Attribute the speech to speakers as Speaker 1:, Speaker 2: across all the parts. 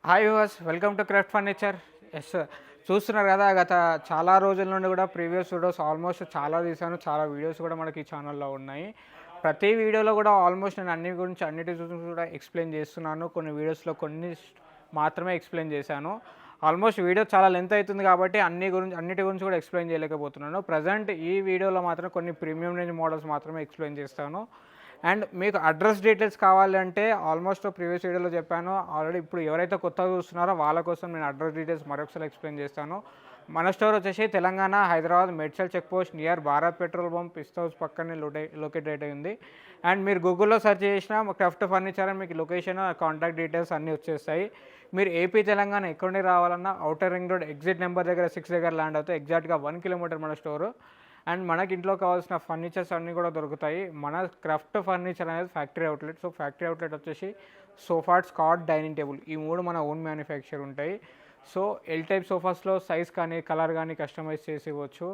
Speaker 1: Hi viewers, welcome to craft furniture. Yes, చూస్తున్నారు కదా, గత చాలా రోజుల నుండి కూడా ప్రీవియస్ వీడియోస్ ఆల్మోస్ట్ చాలా తీసాను. చాలా వీడియోస్ కూడా మనకి ఈ ఛానల్లో ఉన్నాయి. ప్రతి వీడియోలో కూడా ఆల్మోస్ట్ నేను అన్నిటి గురించి కూడా ఎక్స్ప్లెయిన్ చేస్తున్నాను. కొన్ని వీడియోస్లో కొన్ని మాత్రమే ఎక్స్ప్లెయిన్ చేశాను. ఆల్మోస్ట్ వీడియో చాలా లెంత్ అవుతుంది కాబట్టి అన్నిటి గురించి కూడా ఎక్స్ప్లెయిన్ చేయలేకపోతున్నాను. ప్రజెంట్ ఈ వీడియోలో మాత్రం కొన్ని ప్రీమియం రేంజ్ మోడల్స్ మాత్రమే ఎక్స్ప్లెయిన్ చేస్తాను. అండ్ మీకు అడ్రస్ డీటెయిల్స్ కావాలంటే ఆల్మోస్ట్ ప్రీవియస్ వీడియోలో చెప్పాను. ఆల్రెడీ ఇప్పుడు ఎవరైతే కొత్తగా చూస్తున్నారో వాళ్ళ కోసం నేను అడ్రస్ డీటెయిల్స్ మరొకసారి ఎక్స్ప్లెయిన్ చేస్తాను. మన స్టోర్ వచ్చేసి Telangana, Hyderabad, Medchal check post near Bharat petrol bunk Pista House పక్కనే లొకేట్ అయి ఉంది. అండ్ మీరు గూగుల్లో సెర్చ్ చేసినా క్రాఫ్ట్ ఫర్నిచర్ అని మీకు లొకేషన్, కాంటాక్ట్ డీటెయిల్స్ అన్నీ వచ్చేస్తాయి. మీరు ఏపీ తెలంగాణ ఎక్కడి రావాలన్నా outer ring road exit number దగ్గర 6 దగ్గర ల్యాండ్ అవుతాయి. ఎగ్జాక్ట్గా 1 కిలోమీటర్ మన స్టోరు. అండ్ మనకి ఇంట్లో కావాల్సిన ఫర్నిచర్స్ అన్నీ కూడా దొరుకుతాయి. మన క్రాఫ్ట్ ఫర్నిచర్ అనేది factory outlet. So factory outlet వచ్చేసి సోఫాట్స్, కాట్, డైనింగ్ టేబుల్ ఈ మూడు మన ఓన్ మ్యానుఫ్యాక్చర్ ఉంటాయి. సో ఎల్ టైప్ సోఫాస్లో సైజ్ కానీ కలర్ కానీ కస్టమైజ్ చేసి ఇవ్వచ్చు.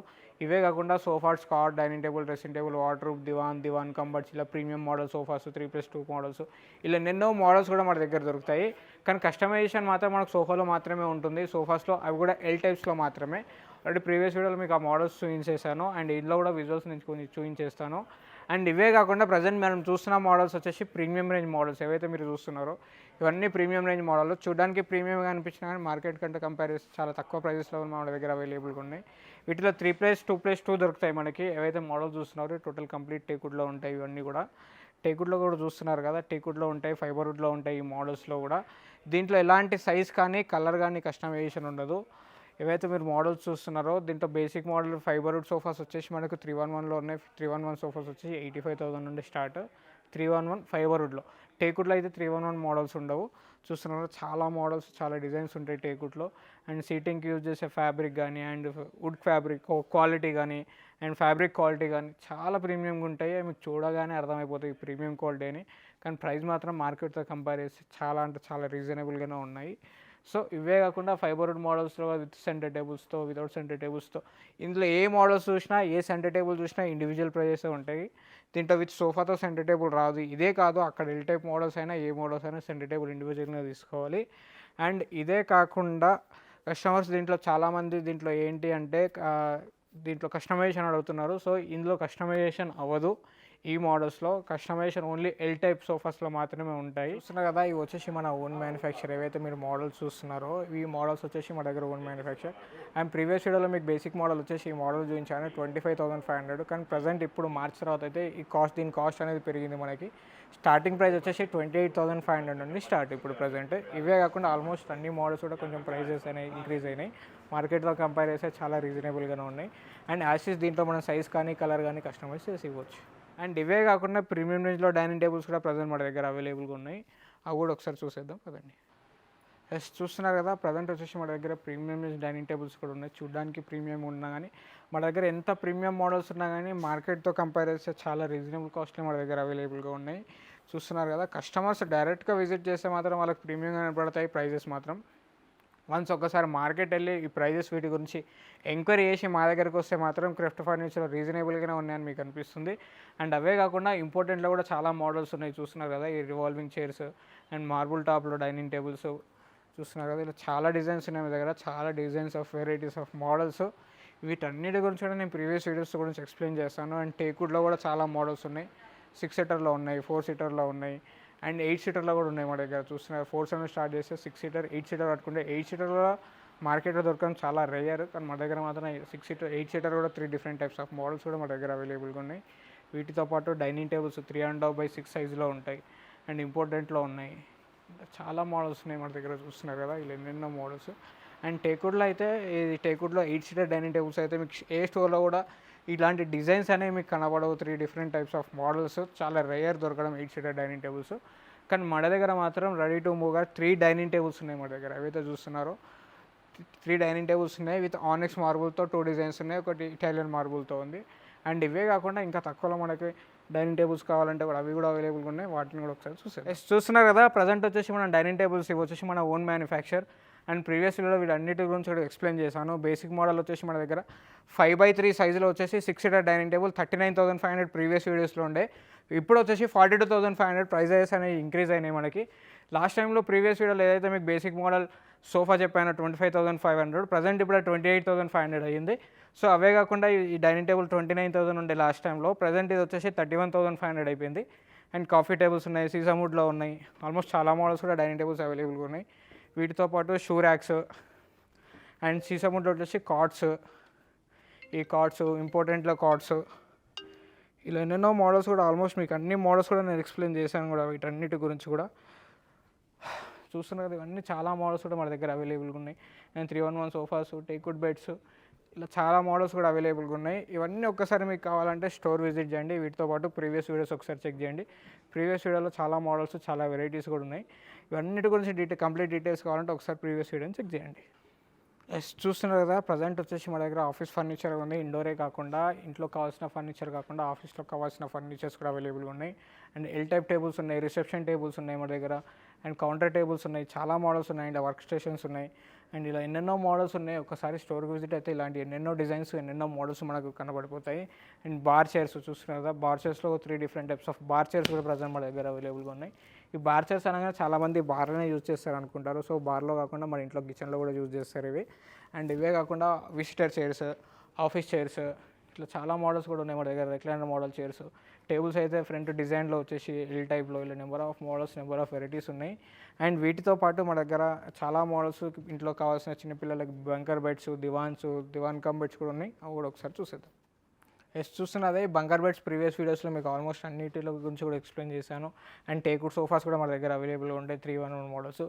Speaker 1: ఇవే కాకుండా sofa sets, cot, dining table, dressing table, wardrobe, divan కంబర్ట్స్, ఇలా ప్రీమియం మోడల్ సోఫాస్ 3+2 మోడల్స్, ఇలా ఎన్నో మోడల్స్ కూడా మన దగ్గర దొరుకుతాయి. కానీ కస్టమైజేషన్ మాత్రం మనకు సోఫాలో మాత్రమే ఉంటుంది. సోఫాస్లో అవి కూడా ఎల్ టైప్స్లో మాత్రమే. ఆల్రెడీ ప్రీవియస్ వీడియోలో మీకు ఆ మోడల్స్ చూపించేసాను. అండ్ ఇందులో కూడా విజువల్స్ నేను చూపించేస్తాను. అండ్ ఇవే కాకుండా ప్రజెంట్ మనం చూస్తున్న మోడల్స్ వచ్చేసి ప్రీమియం రేంజ్ మోడల్స్. ఏవైతే మీరు చూస్తున్నారో ఇవన్నీ ప్రీమియం రేంజ్ మోడల్. చూడడానికి ప్రీమియంగా అనిపించినా కానీ మార్కెట్ కంటే కంపేర్ చేస్తే చాలా తక్కువ ప్రైజెస్లో మన దగ్గర అవైలబుల్గా ఉన్నాయి. వీటిలో 3+2+2 దొరుకుతాయి మనకి. ఏవైతే మోడల్ చూస్తున్నారో టోటల్ కంప్లీట్ టేకుడ్లో ఉంటాయి. ఇవన్నీ కూడా టేకుడ్లో కూడా చూస్తున్నారు కదా, టేకుడ్లో ఉంటాయి, ఫైబర్ వుడ్లో ఉంటాయి ఈ మోడల్స్లో కూడా. దీంట్లో ఎలాంటి సైజ్ కానీ కలర్ కానీ కస్టమైజేషన్ ఉండదు. ఏవైతే మీరు మోడల్స్ చూస్తున్నారో దీంట్లో basic model fibre wood sofas వచ్చేసి మనకు 311లో ఉన్నాయి. 311 సోఫాస్ వచ్చేసి 85,000 నుండి స్టార్ట్. 311 ఫైబర్ వుడ్లో. టేకుడ్లో అయితే 311 మోడల్స్ ఉండవు. చూస్తున్నారు చాలా మోడల్స్, చాలా డిజైన్స్ ఉంటాయి టేకుడ్లో. అండ్ సీటింగ్కి యూజ్ చేసే ఫ్యాబ్రిక్ కానీ అండ్ వుడ్ ఫ్యాబ్రిక్ క్వాలిటీ కానీ అండ్ ఫ్యాబ్రిక్ క్వాలిటీ కానీ చాలా ప్రీమియంగా ఉంటాయి. మీకు చూడగానే అర్థమైపోతాయి ప్రీమియం క్వాలిటీ అని. కానీ ప్రైస్ మాత్రం మార్కెట్తో కంపేర్ చేసి చాలా అంటే చాలా రీజనబుల్గానే ఉన్నాయి. సో ఇవే కాకుండా ఫైబర్ వుడ్ మోడల్స్లో విత్ సెంటర్ టేబుల్స్తో, వితౌట్ సెంటర్ టేబుల్స్తో, ఇందులో ఏ మోడల్స్ చూసినా ఏ సెంటర్ టేబుల్ చూసినా ఇండివిజువల్ ప్రైజెస్ ఉంటాయి. దీంట్లో విత్ సోఫాతో సెంటర్ టేబుల్ రాదు. ఇదే కాదు, అక్కడ ఎల్ టైప్ మోడల్స్ అయినా ఏ మోడల్స్ అయినా సెంటర్ టేబుల్ ఇండివిజువల్గా తీసుకోవాలి. అండ్ ఇదే కాకుండా కస్టమర్స్ దీంట్లో చాలామంది దీంట్లో ఏంటి అంటే దీంట్లో కస్టమైజేషన్ అడుగుతున్నారు. సో ఇందులో కస్టమైజేషన్ అవ్వదు. ఈ మోడల్స్లో కస్టమైజేషన్ ఓన్లీ ఎల్ టైప్ సోఫాస్లో మాత్రమే ఉంటాయి. చూస్తున్నారు కదా, ఇవి వచ్చేసి మన ఓన్ మ్యానుఫ్యాక్చర్. ఏవైతే మీరు మోడల్స్ చూస్తున్నారో ఈ మోడల్స్ వచ్చేసి మా దగ్గర ఓన్ మ్యానుఫ్యాక్చర్. అండ్ ప్రీవియస్ వీడియోలో మీకు బేసిక్ మోడల్ వచ్చేసి ఈ మోడల్ చూపించాను 25,500. కానీ ప్రజెంట్ ఇప్పుడు మార్చ్ తర్వాత అయితే దీని కాస్ట్ అనేది పెరిగింది. మనకి స్టార్టింగ్ ప్రైస్ వచ్చేసి 28,500 నుండి స్టార్ట్ ఇప్పుడు ప్రజెంట్. ఇవే కాకుండా ఆల్మోస్ట్ అన్ని మోడల్స్ కూడా కొంచెం ప్రైజెస్ అనేవి ఇంక్రీజ్ అయినాయి. మార్కెట్లో కంపేర్ చేస్తే చాలా రీజనబుల్గానే ఉన్నాయి. అండ్ యాసిస్ దీంట్లో మనం సైజ్ కానీ కలర్ కానీ కస్టమైజ్ చేసి ఇవ్వచ్చు. అండ్ ఇవే కాకుండా ప్రీమియం రేంజ్లో డైనింగ్ టేబుల్స్ కూడా ప్రజెంట్ మన దగ్గర అవైలబుల్గా ఉన్నాయి. అవి కూడా ఒకసారి చూసేద్దాం కదండి. ఎస్, చూస్తున్నారు కదా, ప్రజెంట్ వచ్చేసి మన దగ్గర ప్రీమియం రేంజ్ డైనింగ్ టేబుల్స్ కూడా ఉన్నాయి. చూడడానికి ప్రీమియం ఉన్నా కానీ మన దగ్గర ఎంత ప్రీమియం మోడల్స్ ఉన్నా కానీ మార్కెట్తో కంపేర్ చేస్తే చాలా రీజనబుల్ కాస్ట్లో మన దగ్గర అవైలబుల్గా ఉన్నాయి. చూస్తున్నారు కదా, కస్టమర్స్ డైరెక్ట్గా విజిట్ చేస్తే మాత్రం వాళ్ళకి ప్రీమియంగా కనపడతాయి ప్రైజెస్ మాత్రం. వన్స్ ఒకసారి మార్కెట్ వెళ్ళి ఈ ప్రైజెస్ వీటి గురించి ఎంక్వైరీ చేసి మా దగ్గరకు వస్తే మాత్రం క్రాఫ్ట్ ఫర్నిచర్ రీజనబుల్గానే ఉన్నాయని మీకు అనిపిస్తుంది. అండ్ అవే కాకుండా ఇంపార్టెంట్లో కూడా చాలా మోడల్స్ ఉన్నాయి. చూస్తున్నారు కదా, ఈ రివాల్వింగ్ చైర్స్ అండ్ మార్బుల్ టాప్లో డైనింగ్ టేబుల్స్ చూస్తున్నారు కదా, ఇలా చాలా డిజైన్స్ ఉన్నాయి మా దగ్గర. చాలా designs of varieties of models. వీటన్నిటి గురించి కూడా నేను ప్రీవియస్ వీడియోస్ గురించి ఎక్స్ప్లెయిన్ చేస్తాను. అండ్ టేకుడ్లో కూడా చాలా మోడల్స్ ఉన్నాయి. 6 సీటర్లో ఉన్నాయి, 4 సీటర్లో ఉన్నాయి అండ్ 8 సీటర్లో కూడా ఉన్నాయి మా దగ్గర. చూస్తున్నారు 4 స్టార్ట్ చేస్తే 6 సీటర్, 8 సీటర్ పట్టుకుంటే 8 సీటర్లో మార్కెట్లో దొరకడం చాలా రేయర్. కానీ మా దగ్గర మాత్రం 6 సీటర్, 8 సీటర్ కూడా 3 డిఫరెంట్ టైప్స్ ఆఫ్ మోడల్స్ కూడా మా దగ్గర అవైలబుల్గా ఉన్నాయి. వీటితో పాటు డైనింగ్ టేబుల్స్ 3.5x6 సైజులో ఉంటాయి అండ్ ఇంపార్టెంట్లో ఉన్నాయి. చాలా మోడల్స్ ఉన్నాయి మన దగ్గర. చూస్తున్నారు కదా, ఇలా ఎన్నెన్నో మోడల్స్. అండ్ టేకుడ్లో అయితే ఇది టేకుడ్లో 8 సీటర్ డైనింగ్ టేబుల్స్ అయితే మీకు ఏ స్టోర్లో కూడా ఇలాంటి డిజైన్స్ అనేవి మీకు కనబడవు. 3 డిఫరెంట్ టైప్స్ ఆఫ్ మోడల్స్, చాలా రేయర్ దొరకడం 8 సీటర్ డైనింగ్ టేబుల్స్. కానీ మన దగ్గర మాత్రం రెడీ టు మూవ్గా 3 డైనింగ్ టేబుల్స్ ఉన్నాయి మన దగ్గర. ఏవైతే చూస్తున్నారో 3 డైనింగ్ టేబుల్స్ ఉన్నాయి. విత్ ఆనెక్స్ మార్బుల్తో 2 డిజైన్స్ ఉన్నాయి. ఒకటి ఇటాలియన్ మార్బుల్తో ఉంది. అండ్ ఇవే కాకుండా ఇంకా తక్కువలో మనకి డైనింగ్ టేబుల్స్ కావాలంటే కూడా అవి కూడా అవైలబుల్గా ఉన్నాయి. వాటిని కూడా ఒకసారి చూస్తున్నారు కదా, ప్రజెంట్ వచ్చేసి మనం డైనింగ్ టేబుల్స్ ఇవి వచ్చేసి మన ఓన్ మ్యానుఫ్యాక్చర్. అండ్ ప్రీవియస్ వీడియోలో వీటన్నిటి గురించి కూడా ఎక్స్ప్లెయిన్ చేశాను. బేసిక్ మోడల్ వచ్చేసి మన దగ్గర 5x3 సైజులో వచ్చేసి 6 సీటర్ డైనింగ్ టేబుల్ 39,500 ప్రీవియస్ వీడియోస్లో ఉండే. ఇప్పుడు వచ్చేసి 42,500 ప్రైజెస్ అనేవి ఇంక్రీజ్ అయినాయి మనకి. లాస్ట్ టైంలో ప్రీవియస్ వీడియోలో ఏదైతే మీకు బేసిక్ మోడల్ సోఫా చెప్పాను 25,500, ప్రజెంట్ ఇప్పుడు 28,500 అయ్యింది. సో అవే కాకుండా ఈ డైనింగ్ టేబుల్ 29,000 ఉండే లాస్ట్ టైంలో, ప్రజెంట్ ఇది వచ్చేసి 31,500 అయిపోయింది. అండ్ కాఫీ టేబుల్స్ ఉన్నాయి, సీసాముడ్లో ఉన్నాయి, ఆల్మోస్ట్ చాలా మోడల్స్ కూడా డైనింగ్ టేబుల్స్ అవైలబుల్గా ఉన్నాయి. వీటితో పాటు షూ ర్యాక్స్ అండ్ సీసాముడ్లో వచ్చేసి కార్డ్స్, ఈ కార్డ్స్ ఇంపార్టెంట్లో కార్డ్స్, ఇలా ఎన్నెన్నో మోడల్స్ కూడా ఆల్మోస్ట్ మీకు అన్ని మోడల్స్ కూడా నేను ఎక్స్ప్లెయిన్ చేశాను కూడా వీటన్నిటి గురించి కూడా. చూస్తున్నారు కదా, ఇవన్నీ చాలా మోడల్స్ కూడా మన దగ్గర అవైలబుల్గా ఉన్నాయి. అండ్ 311 సోఫాస్, టేక్వుడ్ బెడ్స్, ఇలా చాలా మోడల్స్ కూడా అవైలబుల్గా ఉన్నాయి. ఇవన్నీ ఒక్కసారి మీకు కావాలంటే స్టోర్ విజిట్ చేయండి. వీటితో పాటు ప్రీవియస్ వీడియోస్ ఒకసారి చెక్ చేయండి. ప్రీవియస్ వీడియోలో చాలా మోడల్స్, చాలా వెరైటీస్ కూడా ఉన్నాయి. ఇవన్నిటి గురించి కంప్లీట్ డీటెయిల్స్ కావాలంటే ఒకసారి ప్రీవియస్ వీడియోని చెక్ చేయండి. చూస్తున్నారు కదా, ప్రజెంట్ వచ్చేసి మన దగ్గర ఆఫీస్ ఫర్నిచర్ ఉంది. ఇండోరే కాకుండా, ఇంట్లో కావాల్సిన ఫర్నిచర్ కాకుండా ఆఫీస్లో కావాల్సిన ఫర్నిచర్స్ కూడా అవైలబుల్గా ఉన్నాయి. అండ్ ఎల్ టైప్ టేబుల్స్ ఉన్నాయి, రిసెప్షన్ టేబుల్స్ ఉన్నాయి మన దగ్గర, అండ్ కౌంటర్ టేబుల్స్ ఉన్నాయి, చాలా మోడల్స్ ఉన్నాయి. అండ్ వర్క్ స్టేషన్స్ ఉన్నాయి. అండ్ ఇలా ఎన్నెన్నో మోడల్స్ ఉన్నాయి. ఒకసారి స్టోర్కి విజిట్ అయితే ఇలాంటి ఎన్నెన్నో డిజైన్స్, ఎన్నెన్నో మోడల్స్ మనకు కనబడిపోతాయి. అండ్ బార్ చైర్స్ చూస్తున్నారు కదా, బార్ చైర్స్లో 3 different types of bar chairs కూడా ప్రజెంట్ మన దగ్గర అవైలబుల్గా ఉన్నాయి. ఈ బార్ చైర్స్ అనగానే చాలామంది బార్లోనే యూజ్ చేస్తారు అనుకుంటారు. సో బార్లో కాకుండా మన ఇంట్లో కిచెన్లో కూడా యూజ్ చేస్తారు ఇవి. అండ్ ఇవే కాకుండా విజిటర్ చైర్స్, ఆఫీస్ చైర్స్, ఇట్లా చాలా మోడల్స్ కూడా ఉన్నాయి మన దగ్గర. రిక్లైనర్ మోడల్ చైర్స్, టేబుల్స్ అయితే ఫ్రంట్ డిజైన్లో వచ్చేసి ఎల్ టైప్లో, ఇలా number of models, number of varieties ఉన్నాయి. అండ్ వీటితో పాటు మన దగ్గర చాలా మోడల్స్, ఇంట్లో కావాల్సిన చిన్నపిల్లలకి బంకర్ బెడ్స్, దివాన్ కమ్ బెడ్స్ కూడా ఉన్నాయి. అవి కూడా ఒకసారి చూసేద్దాం. చూస్తున్నదే బంకర్ బెడ్స్ ప్రీవియస్ వీడియోస్లో మీకు ఆల్మోస్ట్ అన్నిటిలో గురించి కూడా ఎక్స్ప్లెయిన్ చేశాను. అండ్ టేక్వుడ్ సోఫాస్ కూడా మన దగ్గర అవైలబుల్గా ఉంటాయి, 311 మోడల్స్.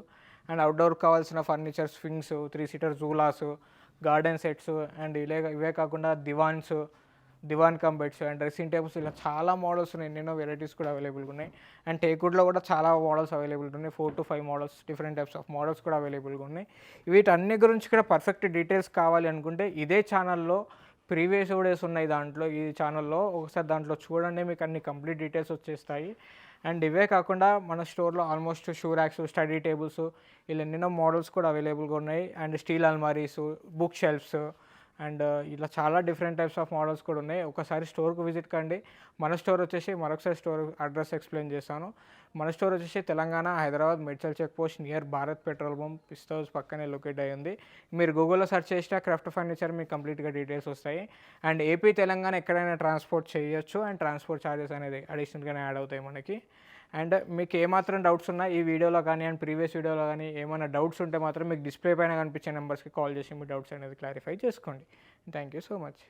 Speaker 1: అండ్ అవుట్డోర్ కావాల్సిన ఫర్నిచర్, స్వింగ్స్, 3 సీటర్ జూలాస్, గార్డెన్ సెట్స్, అండ్ ఇవే కాకుండా divan cum beds and dressing tables, ఇలా చాలా మోడల్స్ ఉన్నాయి. ఎన్నెన్నో వెరైటీస్ కూడా అవైలబుల్గా ఉన్నాయి. అండ్ టేక్వుడ్లో కూడా చాలా మోడల్స్ అవైలబుల్గా ఉన్నాయి. 4 to 5 models, different types of models కూడా అవైలబుల్గా ఉన్నాయి. వీటన్ని గురించి కూడా పర్ఫెక్ట్ డీటెయిల్స్ కావాలి అనుకుంటే ఇదే ఛానల్లో ప్రీవియస్ వీడియోస్ ఉన్నాయి. దాంట్లో ఈ ఛానల్లో ఒకసారి దాంట్లో చూడండి, మీకు అన్ని కంప్లీట్ డీటెయిల్స్ వచ్చేస్తాయి. అండ్ ఇవే కాకుండా మన స్టోర్లో almost shoe racks, study tables, ఇలా ఎన్నెన్నో మోడల్స్ కూడా అవైలబుల్గా ఉన్నాయి. అండ్ స్టీల్ అల్మారీస్, బుక్ షెల్ఫ్స్, అండ్ ఇలా చాలా డిఫరెంట్ టైప్స్ ఆఫ్ మోడల్స్ కూడా ఉన్నాయి. ఒకసారి స్టోర్కి విజిట్ కండి. మన స్టోర్ వచ్చేసి, మరొకసారి స్టోర్ అడ్రస్ ఎక్స్ప్లెయిన్ చేస్తాను. మన స్టోర్ వచ్చేసి Telangana, Hyderabad, Medchal check post near Bharat petrol bunk, Pista House పక్కనే లొకేట్ అయ్యింది. మీరు గూగుల్లో సెర్చ్ చేసినా క్రాఫ్ట్ ఫర్నిచర్ మీకు కంప్లీట్గా డీటెయిల్స్ వస్తాయి. అండ్ ఏపీ, తెలంగాణ ఎక్కడైనా ట్రాన్స్పోర్ట్ చేయొచ్చు. అండ్ ట్రాన్స్పోర్ట్ ఛార్జెస్ అనేది అడిషనల్గానే యాడ్ అవుతాయి మనకి. అండ్ మీకు ఏమాత్రం డౌట్స్ ఉన్నా ఈ వీడియోలో కానీ అండ్ ప్రీవియస్ వీడియోలో కానీ ఏమైనా డౌట్స్ ఉంటే మాత్రం మీకు డిస్ప్లే పైన కనిపించే నెంబర్స్కి కాల్ చేసి మీ డౌట్స్ అనేది క్లారిఫై చేసుకోండి. Thank you so much.